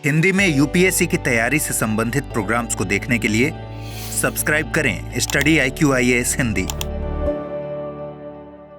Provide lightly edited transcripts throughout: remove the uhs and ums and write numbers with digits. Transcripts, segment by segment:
हिंदी में यूपीएससी की तैयारी से संबंधित प्रोग्राम्स को देखने के लिए सब्सक्राइब करें study IQIAS Hindi.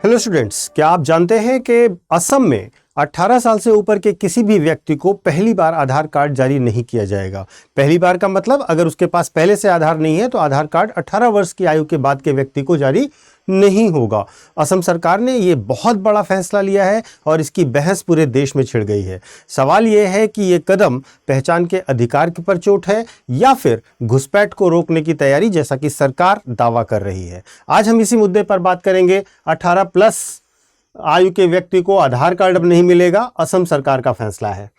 Hello students, क्या आप जानते हैं कि असम में 18 साल से ऊपर के किसी भी व्यक्ति को पहली बार आधार कार्ड जारी नहीं किया जाएगा। पहली बार का मतलब अगर उसके पास पहले से आधार नहीं है तो आधार कार्ड 18 वर्ष की आयु के बाद के व्यक्ति को जारी नहीं होगा। असम सरकार ने ये बहुत बड़ा फैसला लिया है और इसकी बहस पूरे देश में छिड़ गई है। सवाल ये है कि ये कदम पहचान के अधिकार के पर चोट है या फिर घुसपैठ को रोकने की तैयारी, जैसा कि सरकार दावा कर रही है। आज हम इसी मुद्दे पर बात करेंगे। 18 प्लस आयु के व्यक्ति को आधार कार्ड अब नहीं मिलेगा, असम सरकार का फैसला है।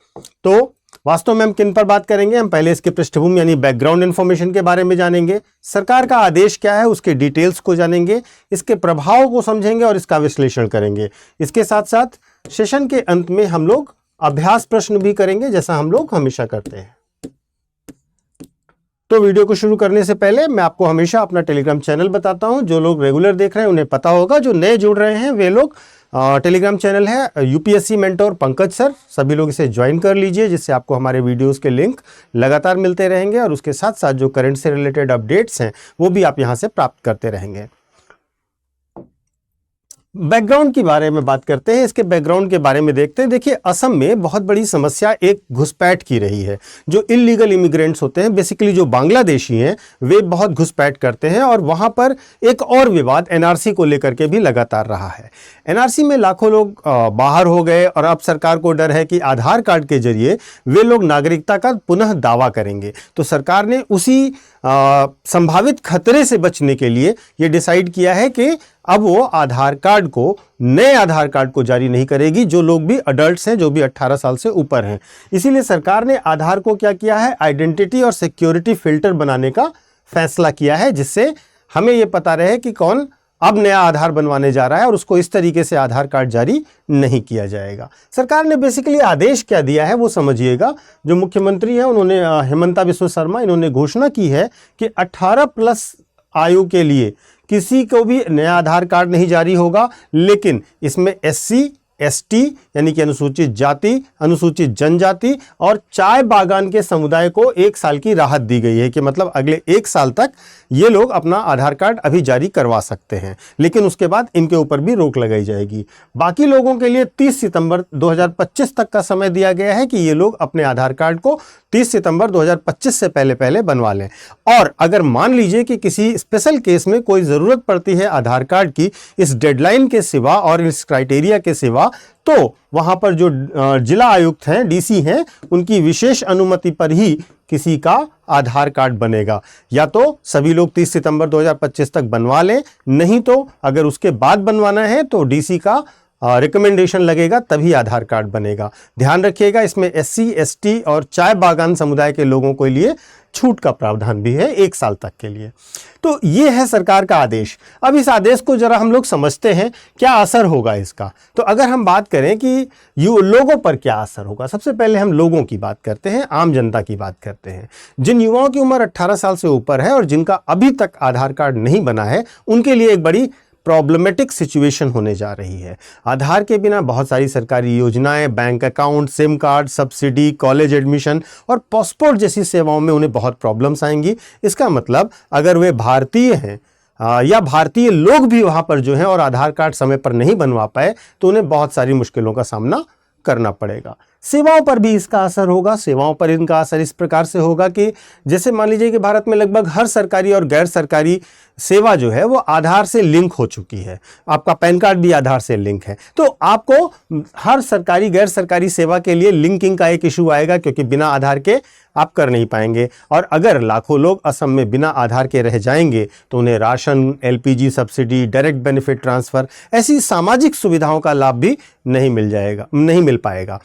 तो वास्तव में हम किन पर बात करेंगे? हम पहले इसके पृष्ठभूमि यानी बैकग्राउंड इंफॉर्मेशन के बारे में जानेंगे, सरकार का आदेश क्या है उसके डिटेल्स को जानेंगे, इसके प्रभाव को समझेंगे और इसका विश्लेषण करेंगे। इसके साथ साथ सेशन के अंत में हम लोग अभ्यास प्रश्न भी करेंगे, जैसा हम लोग हमेशा करते हैं। तो वीडियो को शुरू करने से पहले मैं आपको हमेशा अपना टेलीग्राम चैनल बताता हूं। जो लोग रेगुलर देख रहे हैं उन्हें पता होगा, जो नए जुड़ रहे हैं वे लोग टेलीग्राम चैनल है यूपीएससी मेंटोर पंकज सर, सभी लोग इसे ज्वाइन कर लीजिए, जिससे आपको हमारे वीडियोस के लिंक लगातार मिलते रहेंगे और उसके साथ साथ जो करंट से रिलेटेड अपडेट्स हैं वो भी आप यहां से प्राप्त करते रहेंगे। बैकग्राउंड के बारे में बात करते हैं, इसके बैकग्राउंड के बारे में देखते हैं। देखिए, असम में बहुत बड़ी समस्या एक घुसपैठ की रही है। जो इलीगल इमिग्रेंट्स होते हैं, बेसिकली जो बांग्लादेशी हैं, वे बहुत घुसपैठ करते हैं और वहां पर एक और विवाद एनआरसी को लेकर के भी लगातार रहा है। एनआरसी में लाखों लोग बाहर हो गए और अब सरकार को डर है कि आधार कार्ड के जरिए वे लोग नागरिकता का पुनः दावा करेंगे। तो सरकार ने उसी संभावित खतरे से बचने के लिए यह डिसाइड किया है कि अब वो आधार कार्ड को, नए आधार कार्ड को जारी नहीं करेगी जो लोग भी अडल्ट्स हैं, जो भी 18 साल से ऊपर हैं। इसीलिए सरकार ने आधार को क्या किया है, आइडेंटिटी और सिक्योरिटी फिल्टर बनाने का फैसला किया है, जिससे हमें यह पता रहे कि कौन अब नया आधार बनवाने जा रहा है और उसको इस तरीके से आधार कार्ड जारी नहीं किया जाएगा। सरकार ने बेसिकली आदेश क्या दिया है वो समझिएगा। जो मुख्यमंत्री हैं उन्होंने, हेमंता बिस्वा शर्मा, इन्होंने घोषणा की है कि 18 प्लस आयु के लिए किसी को भी नया आधार कार्ड नहीं जारी होगा, लेकिन इसमें SC ST यानी कि अनुसूचित जाति, अनुसूचित जनजाति और चाय बागान के समुदाय को 1 साल की राहत दी गई है कि मतलब अगले 1 साल तक ये लोग अपना आधार कार्ड अभी जारी करवा सकते हैं, लेकिन उसके बाद इनके ऊपर भी रोक लगाई जाएगी। बाकी लोगों के लिए 30 सितंबर 2025 तक का समय दिया गया है कि ये लोग अपने आधार कार्ड को 30 सितंबर 2025 से पहले पहले लें। और अगर मान लीजिए कि किसी स्पेशल केस में कोई ज़रूरत पड़ती है आधार कार्ड की इस डेडलाइन के सिवा और इस क्राइटेरिया के सिवा, तो वहां पर जो जिला आयुक्त हैं, DC हैं, उनकी विशेष अनुमति पर ही किसी का आधार कार्ड बनेगा। या तो सभी लोग 30 सितंबर 2025 तक बनवा लें, नहीं तो अगर उसके बाद बनवाना है तो DC का रिकमेंडेशन लगेगा, तभी आधार कार्ड बनेगा। ध्यान रखिएगा, इसमें SC ST और चाय बागान समुदाय के लोगों के लिए छूट का प्रावधान भी है 1 साल तक के लिए। तो ये है सरकार का आदेश। अब इस आदेश को जरा हम लोग समझते हैं, क्या असर होगा इसका। तो अगर हम बात करें कि लोगों पर क्या असर होगा, सबसे पहले हम लोगों की बात करते हैं, आम जनता की बात करते हैं। जिन युवाओं की उम्र 18 साल से ऊपर है और जिनका अभी तक आधार कार्ड नहीं बना है, उनके लिए एक बड़ी प्रॉब्लमेटिक सिचुएशन होने जा रही है। आधार के बिना बहुत सारी सरकारी योजनाएं, bank account, SIM card, subsidy, college admission और पासपोर्ट जैसी सेवाओं में उन्हें बहुत प्रॉब्लम्स आएंगी। इसका मतलब अगर वे भारतीय हैं या भारतीय लोग भी वहां पर जो हैं और आधार कार्ड समय पर नहीं बनवा पाए तो उन्हें बहुत सारी मुश्किलों का सामना करना पड़ेगा। सेवाओं पर भी इसका असर होगा। सेवाओं पर इनका असर इस प्रकार से होगा कि जैसे मान लीजिए कि भारत में लगभग हर सरकारी और गैर सरकारी सेवा जो है वो आधार से लिंक हो चुकी है। आपका पैन कार्ड भी आधार से लिंक है, तो आपको हर सरकारी गैर सरकारी सेवा के लिए लिंकिंग का एक इशू आएगा, क्योंकि बिना आधार के आप कर नहीं पाएंगे। और अगर लाखों लोग असम में बिना आधार के रह जाएंगे तो उन्हें ration, LPG subsidy, direct benefit transfer, ऐसी सामाजिक सुविधाओं का लाभ भी नहीं मिल पाएगा।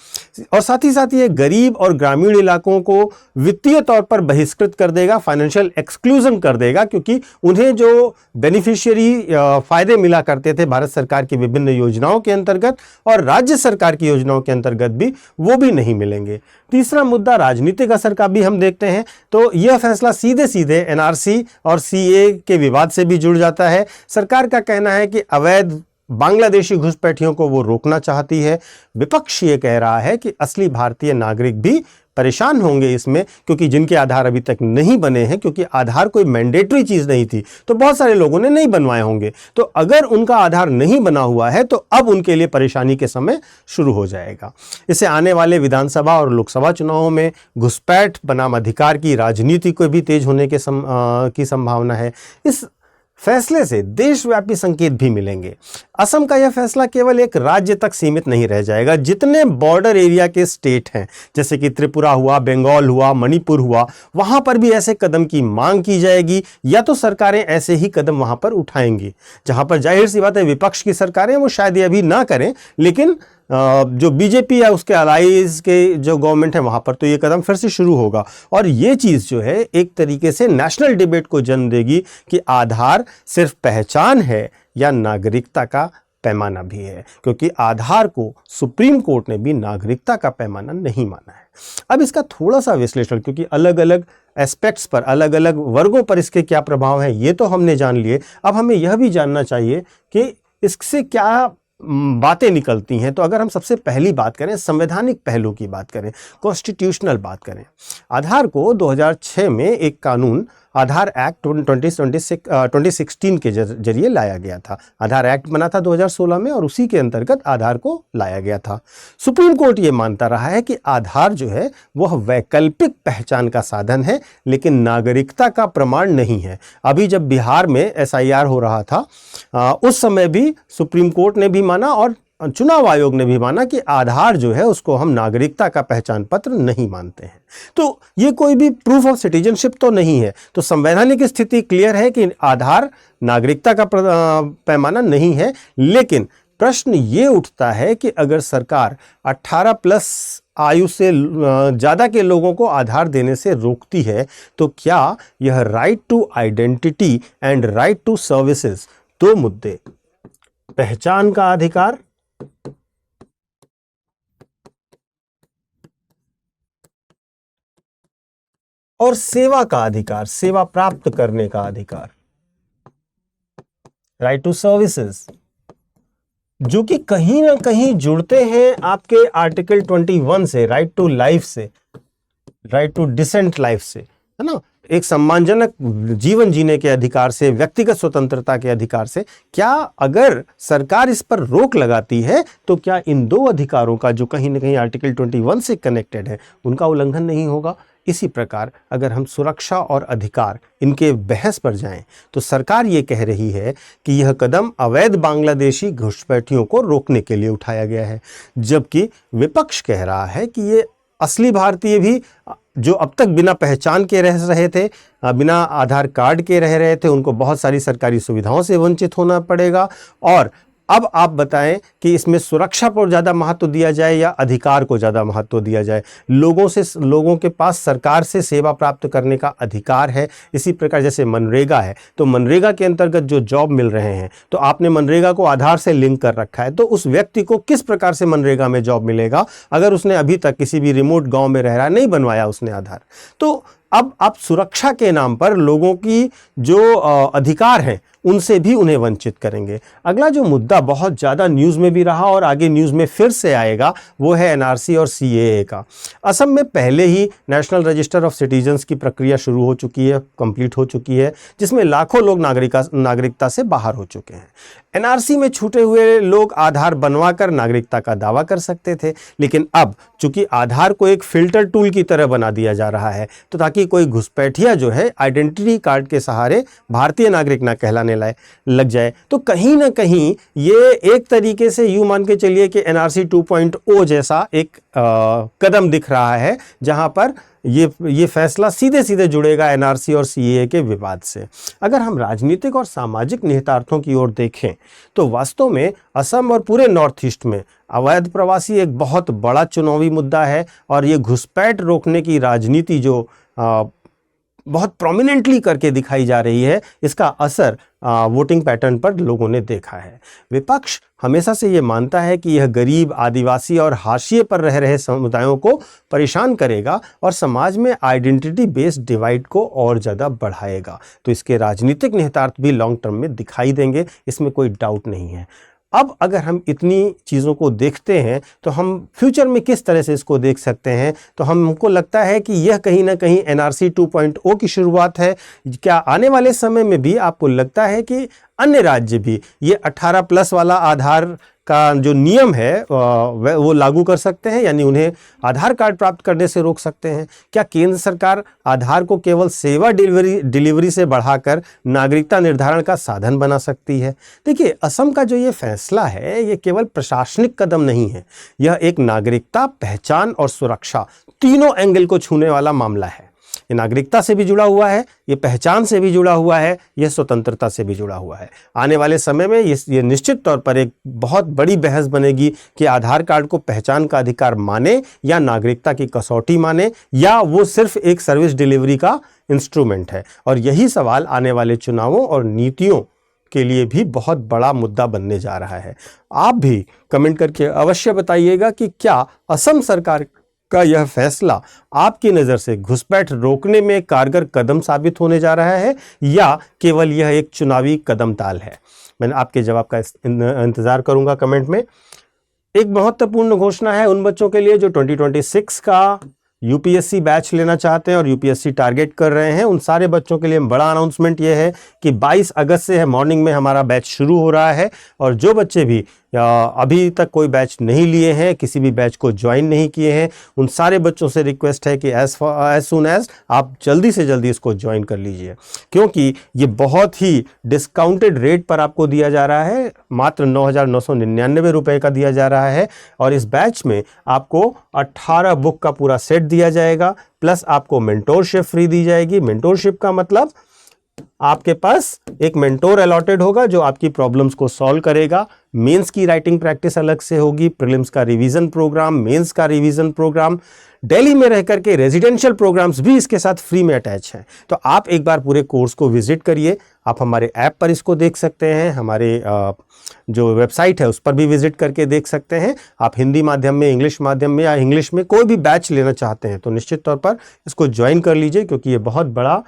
और साथ ही साथ ये गरीब और ग्रामीण इलाकों को वित्तीय तौर पर बहिष्कृत कर देगा, फाइनेंशियल एक्सक्लूजन कर देगा, क्योंकि उन्हें जो बेनिफिशियरी फायदे मिला करते थे भारत सरकार की विभिन्न योजनाओं के अंतर्गत और राज्य सरकार की योजनाओं के अंतर्गत भी, वो भी नहीं मिलेंगे। तीसरा मुद्दा राजनीतिक असर का भी हम देखते हैं। तो यह फैसला सीधे सीधे एनआरसी और CA के विवाद से भी जुड़ जाता है। सरकार का कहना है कि अवैध बांग्लादेशी घुसपैठियों को वो रोकना चाहती है। विपक्ष ये कह रहा है कि असली भारतीय नागरिक भी परेशान होंगे इसमें, क्योंकि जिनके आधार अभी तक नहीं बने हैं, क्योंकि आधार कोई मैंडेटरी चीज़ नहीं थी, तो बहुत सारे लोगों ने नहीं बनवाए होंगे। तो अगर उनका आधार नहीं बना हुआ है तो अब उनके लिए परेशानी के समय शुरू हो जाएगा। इससे आने वाले विधानसभा और लोकसभा चुनावों में घुसपैठ बनाम अधिकार की राजनीति को भी तेज होने की संभावना है। इस फैसले से देशव्यापी संकेत भी मिलेंगे। असम का यह फैसला केवल एक राज्य तक सीमित नहीं रह जाएगा। जितने बॉर्डर एरिया के स्टेट हैं, जैसे कि त्रिपुरा हुआ, बंगाल हुआ, मणिपुर हुआ, वहां पर भी ऐसे कदम की मांग की जाएगी, या तो सरकारें ऐसे ही कदम वहां पर उठाएंगी। जहां पर जाहिर सी बात है विपक्ष की सरकारें वो शायद ये अभी ना करें, लेकिन जो बीजेपी या उसके अलाइज के जो गवर्नमेंट है वहां पर तो ये कदम फिर से शुरू होगा। और ये चीज़ जो है एक तरीके से नेशनल डिबेट को जन्म देगी कि आधार सिर्फ पहचान है या नागरिकता का पैमाना भी है, क्योंकि आधार को सुप्रीम कोर्ट ने भी नागरिकता का पैमाना नहीं माना है। अब इसका थोड़ा सा विश्लेषण, क्योंकि अलग अलग एस्पेक्ट्स पर, अलग अलग वर्गों पर इसके क्या प्रभाव हैं ये तो हमने जान लिए। अब हमें यह भी जानना चाहिए कि इससे क्या बातें निकलती हैं। तो अगर हम सबसे पहली बात करें, संवैधानिक पहलू की बात करें, कॉन्स्टिट्यूशनल बात करें, आधार को 2006 में एक कानून आधार एक्ट 2016 के जरिए लाया गया था। आधार एक्ट बना था 2016 में और उसी के अंतर्गत आधार को लाया गया था। सुप्रीम कोर्ट ये मानता रहा है कि आधार जो है वह वैकल्पिक पहचान का साधन है, लेकिन नागरिकता का प्रमाण नहीं है। अभी जब बिहार में SIR हो रहा था उस समय भी सुप्रीम कोर्ट ने भी माना और चुनाव आयोग ने भी माना कि आधार जो है उसको हम नागरिकता का पहचान पत्र नहीं मानते हैं। तो ये कोई भी प्रूफ ऑफ सिटीजनशिप तो नहीं है। तो संवैधानिक स्थिति क्लियर है कि आधार नागरिकता का पैमाना नहीं है। लेकिन प्रश्न ये उठता है कि अगर सरकार 18+ आयु से ज़्यादा के लोगों को आधार देने से रोकती है, तो क्या यह right to identity and right to services, दो मुद्दे, पहचान का अधिकार और सेवा का अधिकार, सेवा प्राप्त करने का अधिकार, राइट टू सर्विसेज, जो कि कहीं ना कहीं जुड़ते हैं आपके आर्टिकल 21 से, राइट टू लाइफ से, राइट टू डिसेंट लाइफ से, है ना, एक सम्मानजनक जीवन जीने के अधिकार से, व्यक्तिगत स्वतंत्रता के अधिकार से। क्या अगर सरकार इस पर रोक लगाती है तो क्या इन दो अधिकारों का, जो कहीं ना कहीं आर्टिकल 21 से कनेक्टेड है, उनका उल्लंघन नहीं होगा? इसी प्रकार अगर हम सुरक्षा और अधिकार इनके बहस पर जाएं तो सरकार ये कह रही है कि यह कदम अवैध बांग्लादेशी घुसपैठियों को रोकने के लिए उठाया गया है, जबकि विपक्ष कह रहा है कि ये असली भारतीय भी जो अब तक बिना पहचान के रह रहे थे, बिना आधार कार्ड के रह रहे थे, उनको बहुत सारी सरकारी सुविधाओं से वंचित होना पड़ेगा। और अब आप बताएं कि इसमें सुरक्षा पर ज़्यादा महत्व दिया जाए या अधिकार को ज़्यादा महत्व दिया जाए? लोगों के पास सरकार से सेवा प्राप्त करने का अधिकार है। इसी प्रकार जैसे मनरेगा है, तो मनरेगा के अंतर्गत जो जॉब मिल रहे हैं, तो आपने मनरेगा को आधार से लिंक कर रखा है, तो उस व्यक्ति को किस प्रकार से मनरेगा में जॉब मिलेगा अगर उसने अभी तक किसी भी रिमोट गाँव में रह रहा, नहीं बनवाया उसने आधार? तो अब आप सुरक्षा के नाम पर लोगों की जो अधिकार हैं उनसे भी उन्हें वंचित करेंगे। अगला जो मुद्दा बहुत ज़्यादा न्यूज़ में भी रहा और आगे न्यूज़ में फिर से आएगा, वो है NRC और CAA का। असम में पहले ही नेशनल रजिस्टर ऑफ सिटीजन्स की प्रक्रिया शुरू हो चुकी है, कंप्लीट हो चुकी है, जिसमें लाखों लोग नागरिकता से बाहर हो चुके हैं। NRC में छूटे हुए लोग आधार बनवा कर नागरिकता का दावा कर सकते थे, लेकिन अब चूंकि आधार को एक फिल्टर टूल की तरह बना दिया जा रहा है, तो ताकि कोई घुसपैठिया जो है आइडेंटिटी कार्ड के सहारे भारतीय नागरिक ना कहलाने लग जाए, तो कहीं ना कहीं ये एक तरीके से यूं मान के चलिए कि NRC 2.0 जैसा एक कदम दिख रहा है, जहां पर ये फैसला सीधे सीधे जुड़ेगा NRC और CAA के विवाद से। अगर हम राजनीतिक और सामाजिक निहितार्थों की ओर देखें तो वास्तव में असम और पूरे नॉर्थ ईस्ट में अवैध प्रवासी एक बहुत बड़ा चुनावी मुद्दा है, और ये घुसपैठ रोकने की राजनीति जो बहुत प्रोमिनेंटली करके दिखाई जा रही है, इसका असर वोटिंग पैटर्न पर लोगों ने देखा है। विपक्ष हमेशा से ये मानता है कि यह गरीब, आदिवासी और हाशिए पर रह रहे समुदायों को परेशान करेगा और समाज में आइडेंटिटी बेस्ड डिवाइड को और ज़्यादा बढ़ाएगा। तो इसके राजनीतिक निहितार्थ भी लॉन्ग टर्म में दिखाई देंगे, इसमें कोई डाउट नहीं है। अब अगर हम इतनी चीज़ों को देखते हैं तो हम फ्यूचर में किस तरह से इसको देख सकते हैं, तो हमको लगता है कि यह कहीं ना कहीं NRC 2.0 की शुरुआत है। क्या आने वाले समय में भी आपको लगता है कि अन्य राज्य भी ये 18+ वाला आधार का जो नियम है वो लागू कर सकते हैं, यानी उन्हें आधार कार्ड प्राप्त करने से रोक सकते हैं? क्या केंद्र सरकार आधार को केवल सेवा डिलीवरी से बढ़ाकर नागरिकता निर्धारण का साधन बना सकती है? देखिए, असम का जो ये फैसला है ये केवल प्रशासनिक कदम नहीं है, यह एक नागरिकता, पहचान और सुरक्षा तीनों एंगल को छूने वाला मामला है। ये नागरिकता से भी जुड़ा हुआ है, ये पहचान से भी जुड़ा हुआ है, ये स्वतंत्रता से भी जुड़ा हुआ है। आने वाले समय में ये निश्चित तौर पर एक बहुत बड़ी बहस बनेगी कि आधार कार्ड को पहचान का अधिकार माने या नागरिकता की कसौटी माने, या वो सिर्फ एक सर्विस डिलीवरी का इंस्ट्रूमेंट है। और यही सवाल आने वाले चुनावों और नीतियों के लिए भी बहुत बड़ा मुद्दा बनने जा रहा है। आप भी कमेंट करके अवश्य बताइएगा कि क्या असम सरकार का यह फैसला आपकी नज़र से घुसपैठ रोकने में कारगर कदम साबित होने जा रहा है, या केवल यह एक चुनावी कदम ताल है? मैं आपके जवाब का इंतज़ार करूंगा कमेंट में। एक महत्वपूर्ण घोषणा है उन बच्चों के लिए जो 2026 का यूपीएससी बैच लेना चाहते हैं और यूपीएससी टारगेट कर रहे हैं। उन सारे बच्चों के लिए बड़ा अनाउंसमेंट यह है कि 22 अगस्त से है मॉर्निंग में हमारा बैच शुरू हो रहा है, और जो बच्चे भी अभी तक कोई बैच नहीं लिए हैं, किसी भी बैच को ज्वाइन नहीं किए हैं, उन सारे बच्चों से रिक्वेस्ट है कि एज सून एज आप जल्दी से जल्दी इसको ज्वाइन कर लीजिए, क्योंकि ये बहुत ही डिस्काउंटेड रेट पर आपको दिया जा रहा है। मात्र 9,999 रुपये का दिया जा रहा है, और इस बैच में आपको 18 बुक का पूरा सेट दिया जाएगा, प्लस आपको मेंटोरशिप फ्री दी जाएगी। मेंटोरशिप का मतलब आपके पास एक मेंटोर अलॉटेड होगा जो आपकी प्रॉब्लम्स को सॉल्व करेगा। मेंस की राइटिंग प्रैक्टिस अलग से होगी, प्रीलिम्स का रिवीजन प्रोग्राम, मेंस का रिवीजन प्रोग्राम, दिल्ली में रह करके रेजिडेंशियल प्रोग्राम्स भी इसके साथ फ्री में अटैच हैं। तो आप एक बार पूरे कोर्स को विजिट करिए। आप हमारे ऐप पर इसको देख सकते हैं, हमारे जो वेबसाइट है उस पर भी विजिट करके देख सकते हैं। आप हिंदी माध्यम में, इंग्लिश माध्यम में या इंग्लिश में कोई भी बैच लेना चाहते हैं तो निश्चित तौर पर इसको ज्वाइन कर लीजिए, क्योंकि ये बहुत बड़ा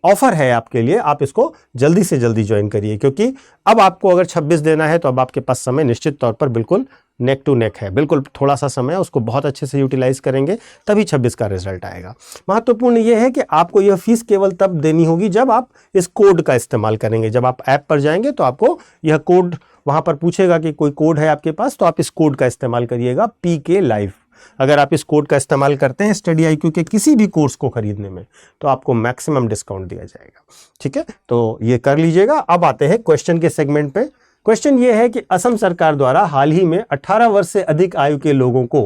ऑफर है आपके लिए। आप इसको जल्दी से जल्दी ज्वाइन करिए, क्योंकि अब आपको अगर 26 देना है तो अब आपके पास समय निश्चित तौर पर बिल्कुल नेक टू नेक है। बिल्कुल थोड़ा सा समय है, उसको बहुत अच्छे से यूटिलाइज करेंगे तभी 26 का रिजल्ट आएगा। महत्वपूर्ण यह है कि आपको यह फीस केवल तब देनी होगी जब आप इस कोड का इस्तेमाल करेंगे। जब आप ऐप पर जाएंगे तो आपको यह कोड वहां पर पूछेगा कि कोई कोड है आपके पास, तो आप इस कोड का इस्तेमाल करिएगा, PK Live। अगर आप इस कोड का इस्तेमाल करते हैं स्टडी IQ के किसी भी कोर्स को खरीदने में तो आपको मैक्सिमम डिस्काउंट दिया जाएगा। ठीक है, तो ये कर लीजिएगा। अब आते हैं क्वेश्चन के सेगमेंट पे। क्वेश्चन ये है कि असम सरकार द्वारा हाल ही में 18 वर्ष से अधिक आयु के लोगों को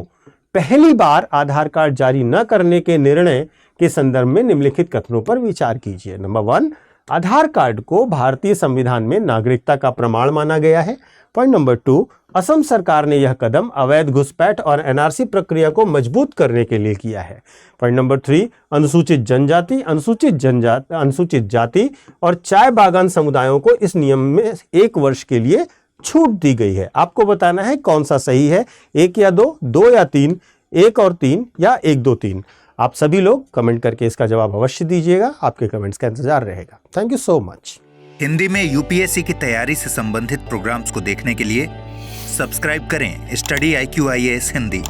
पहली बार आधार कार्ड जारी न करने के निर्णय के संदर्भ में निम्नलिखित कथनों पर विचार कीजिए। नंबर 1, आधार कार्ड को भारतीय संविधान में नागरिकता का प्रमाण माना गया है। पॉइंट नंबर 2, असम सरकार ने यह कदम अवैध घुसपैठ और NRC प्रक्रिया को मजबूत करने के लिए किया है। पॉइंट नंबर 3, अनुसूचित जनजाति, अनुसूचित जाति और चाय बागान समुदायों को इस नियम में 1 वर्ष के लिए छूट दी गई है। आपको बताना है कौन सा सही है, 1 या 2, 2 या 3, 1 और 3 या 1, 2, 3। आप सभी लोग कमेंट करके इसका जवाब अवश्य दीजिएगा। आपके कमेंट्स का इंतजार रहेगा। Thank you so much. Hindi में यूपीएससी की तैयारी से संबंधित प्रोग्राम्स को देखने के लिए सब्सक्राइब करें स्टडी IQ IAS हिंदी।